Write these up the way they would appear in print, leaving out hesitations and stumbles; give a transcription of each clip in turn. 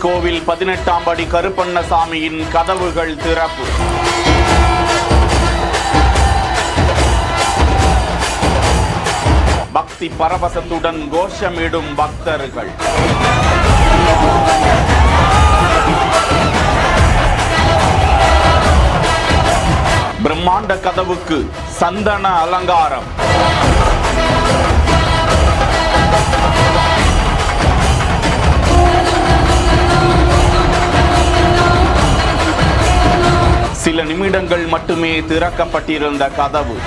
கோவில் 18ஆம் படி கருப்பண்ணசாமியின் கதவுகள் திறப்பு. பக்தி பரவசத்துடன் கோஷமிடும் பக்தர்கள். பிரம்மாண்ட கதவுக்கு சந்தன அலங்காரம். சில நிமிடங்கள் மட்டுமே திறக்கப்பட்டிருந்த கதவு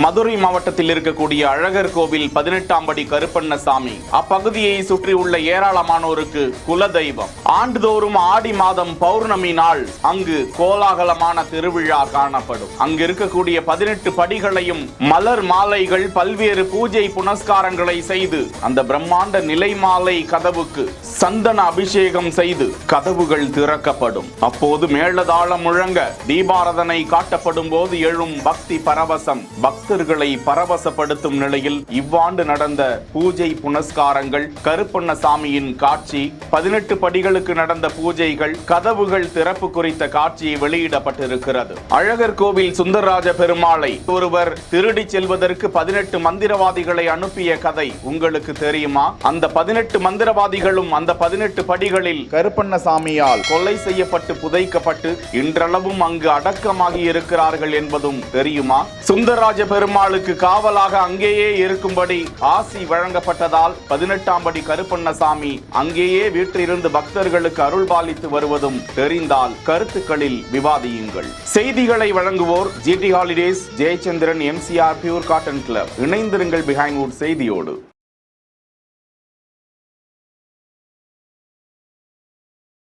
மதுரை மாவட்டத்தில் இருக்கக்கூடிய அழகர் கோவில் 18ஆம் படி கருப்பண்ணசாமி அப்பகுதியை சுற்றியுள்ள ஏராளமானோருக்கு குலதெய்வம். ஆண்டுதோறும் ஆடி மாதம் பௌர்ணமி நாள் அங்கு கோலாகலமான திருவிழா காணப்படும். அங்கு இருக்கக்கூடிய 18 படிகளையும் மலர் மாலைகள் பல்வேறு பூஜை புனஸ்காரங்களை செய்து அந்த பிரம்மாண்ட நிலை மாலை கதவுக்கு சந்தன அபிஷேகம் செய்து கதவுகள் திறக்கப்படும். அப்போது மேளதாளம் முழங்க தீபாராதனை காட்டப்படும் போது எழும் பக்தி பரவசம் பக்தர்களை பரவசப்படுத்தும் நிலையில் இவ்வாண்டு நடந்த பூஜை புனஸ்காரங்கள், கருப்பண்ணசாமியின் காட்சி, 18 படிகளுக்கு நடந்த பூஜைகள், கதவுகள் திறப்பு குறித்த காட்சி வெளியிடப்பட்டிருக்கிறது. அழகர் கோவில் சுந்தரராஜ பெருமாளை ஒருவர் திருடி செல்வதற்கு 18 மந்திரவாதிகளை அனுப்பிய கதை உங்களுக்கு தெரியுமா? அந்த 18 மந்திரவாதிகளும் அந்த 18 படிகளில் கருப்பண்ணசாமியால் கொலை செய்யப்பட்டு புதைக்கப்பட்டு இன்றளவும் அங்கு அடக்கமாகி இருக்கிறார்கள் என்பதும் தெரியுமா? சுந்தரராஜ பெருமாளுக்கு காவலாக அங்கேயே இருக்கும்படி ஆசி வழங்கப்பட்டதால் 18ஆம் படி கருப்பண்ணசாமி அங்கேயே வீற்றிருந்து பக்தர்களுக்கு அருள்பாலித்து வருவதும் தெரிந்தால் கருத்துக்களில் விவாதியுங்கள். செய்திகளை வழங்குவோர் GT holidays, Jayachandran, MCR pure cotton club. இணைந்திருங்கள் பிஹைண்ட் வுட் செய்தியோடு.